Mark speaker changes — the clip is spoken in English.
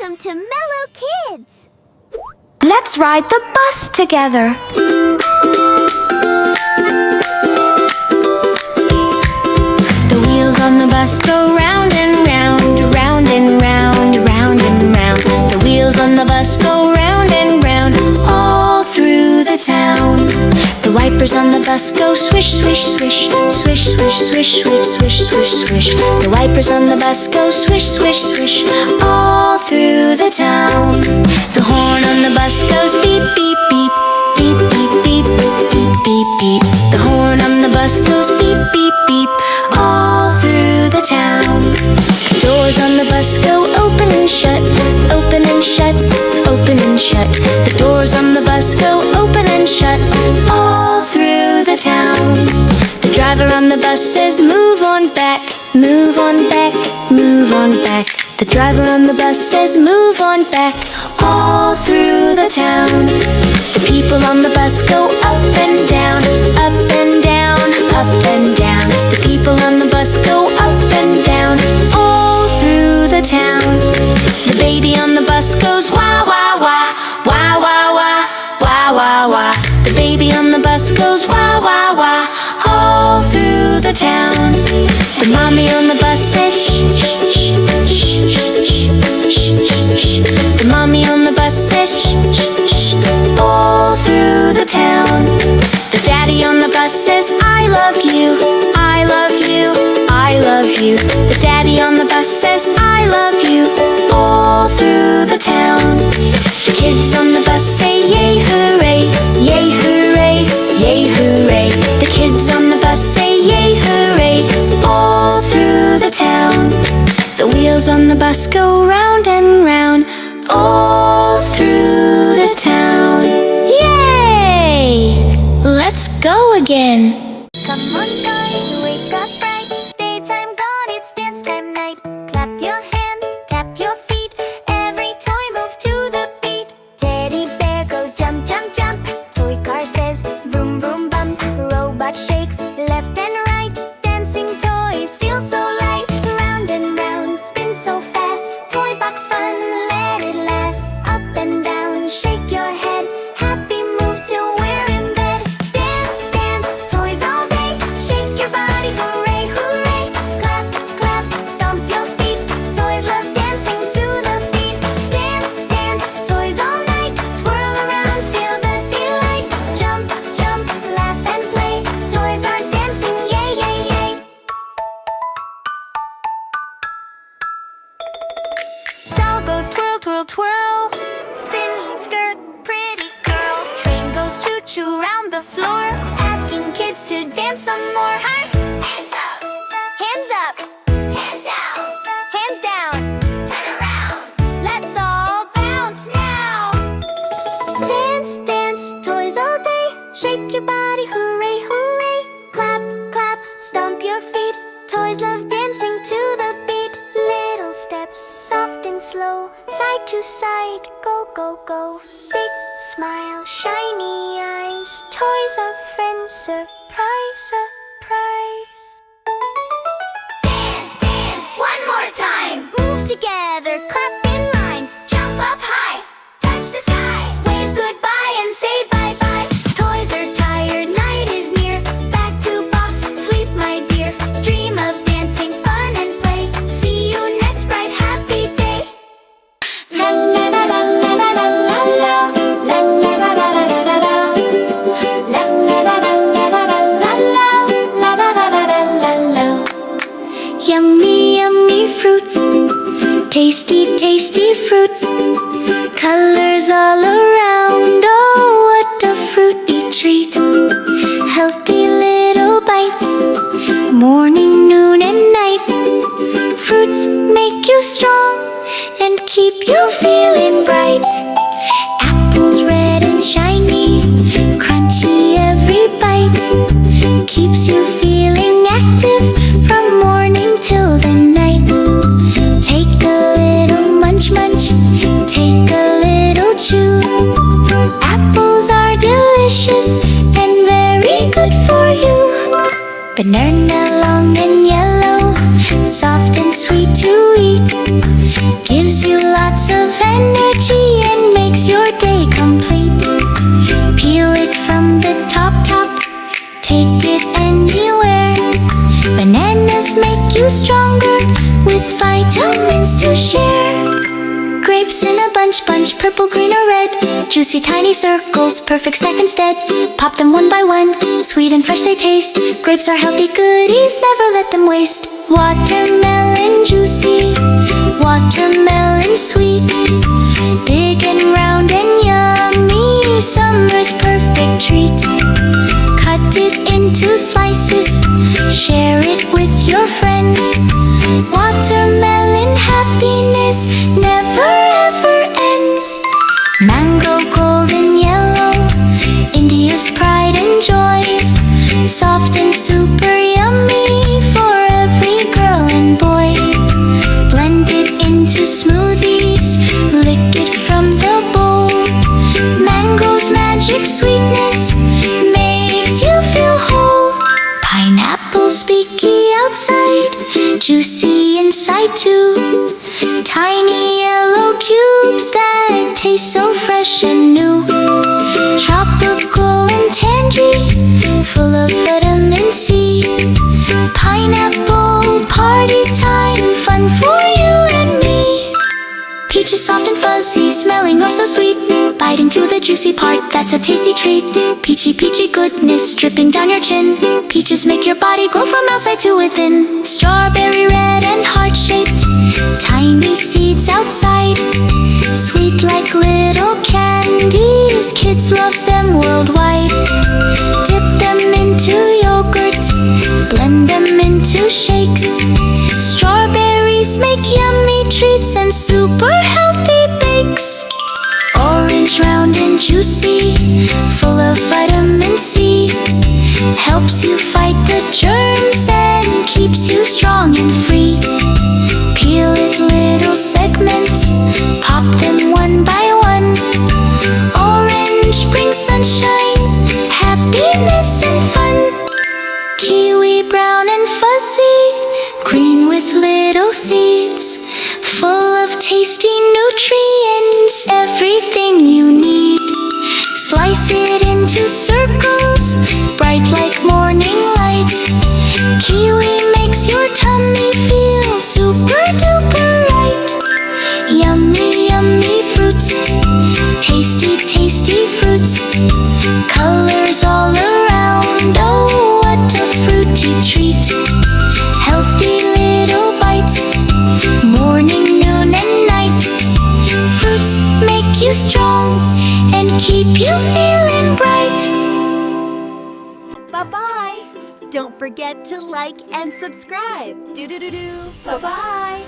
Speaker 1: Welcome to Melokids!
Speaker 2: Let's ride the bus together. The wheels on the bus go round and round, round and round, round and round. The wheels on the bus go round and round, all through the town. The wipers on the bus go swish, swish, swish, swish, swish, swish, swish, swish, swish, swish. The wipers on the bus go swish, swish, swish, all through the town. The horn on the bus goes beep, beep, beep, beep, beep, beep, beep, beep, beep. The horn on the bus goes beep, beep, beep, all through the town. The doors on the bus go open and shut, open and shut, open and shut. The doors on the bus go open and shut, all through the town. The driver on the bus says move on back, move on back, move on back. The driver on the bus says move on back, all through the town. The people on the bus go up and down, up and down, up and down. The people on the bus go up and down, all through the town. The baby on the bus goes wah, wah, wah, wah, wah, wah, wah, wah, wah. The baby on the bus goes wah, wah, wah, all through the town. The mommy on the bus says shh, shh, shh, shh, shh, shh, shh. The mommy on the bus says shh, shh, shh, all through the town. The daddy on the bus says I love you, I love you, I love you. The daddy on the bus says I love you, all through the town. The kids on the bus say yay hooray, yay hooray, yay hooray. The kids on the bus say yay hooray, all through the town. The wheels on the bus go round and round, all through the town. Yay! Let's go again.
Speaker 1: Come on, toys, wake up bright. Daytime gone, it's dance time night. Clap your hands, tap your feet. Every toy moves to the beat. Teddy bear goes jump, jump, jump. Toy car says vroom, vroom, bump. Robot shakes left and right. Dancing toys feel so light. Round and round, spin so fast. Toy box fun, let it last. Up and down, shake your head. Happy moves till we're in bed. Dance, dance, toys all day. Shake your body, hooray, hooray. Clap, clap, stomp your feet. Toys love dancing to the beat. Dance, dance, toys all night. Twirl around, feel the delight. Jump, jump, laugh and play. Toys are dancing, yay, yay, yay. Doll goes twirl, twirl, twirl. Spinning skirt, pretty girl. Train goes choo-choo round the floor, asking kids to dance some more. Hands up, hands up, hands down, hands down. Turn around, let's all bounce now. Dance, dance, toys all day. Shake your body, hooray, hooray. Clap, clap, stomp your feet. Toys love dancing to the beat. Little steps, soft and slow, side to side, go, go, go. Big smile, shiny eyes. Toys are friends, surprise, surprise. Dance, dance, one more time. Move together, clap in line. Jump up high, touch the sky. Wave goodbye and say bye-bye. Toys are tired, night is near. Back to box, sleep my dear. Dream of dancing, fun and play. See you next bright, happy day.
Speaker 2: La la la la la la la la. La la la la la la la. La la la la la la la la. La la la la la la la. Yummy, yummy fruits. Tasty, tasty fruits. Colors all around. Oh, what a fruity treat. Healthy little bites. Morning, noon and night. Fruits make you strong and keep you feeling bright. Apples red and shiny, crunchy every bite. Keeps you feeling active from morning till the night. Take a little munch munch, take a little chew. Apples are delicious and very good for you. Banana long and yellow, soft and sweet to eat. Gives you lots of
Speaker 1: make you stronger with vitamins to share. Grapes in a bunch, purple, green or red. Juicy tiny circles, perfect snack instead. Pop them one by one, sweet and fresh they taste. Grapes are healthy goodies, never let them waste. Watermelon juicy, watermelon sweet. Big and round and yummy, summer's perfect treat. Cut it into slices, share it with your friends. Watermelon happiness never ever ends. Mango golden yellow, India's pride and joy. Soft and super yummy for every girl and boy. Blend it into smoothies, lick it from the bowl. Mango's magic sweetness makes you feel whole. Pineapples beaky outside, juicy inside too. Tiny yellow cubes that taste so fresh and new. Tropical and tangy, full of vitamin C. Pineapple party time, fun for you and me. Peach is soft and fuzzy, smelling oh so sweet. Bite into the juicy part, that's a tasty treat. Peachy, peachy goodness dripping down your chin. Peaches make your body glow from outside to within. Strawberry red and heart-shaped, tiny seeds outside. Sweet like little candies, kids love them worldwide. Dip them into yogurt, blend them into shakes. Strawberries make yummy treats and super healthy bakes. Orange round and juicy, full of vitamin C. Helps you fight the germs and keeps you strong and free. Peel it little segments, pop them one by one. Orange brings sunshine, happiness and fun. Kiwi brown and fuzzy, green with little seeds. Full of tasty nutrients, everything you need. Slice it into circles, bright like morning light. Kiwi makes your tummy feel super duper right. Yummy, yummy fruits, tasty, tasty fruits. Colors all around, oh what a fruity treat. Healthy little bites, morning, noon and night. Fruits make you strong and keep you feeling bright.
Speaker 3: Bye-bye! Don't forget to like and subscribe. Do-do-do-do. Bye-bye!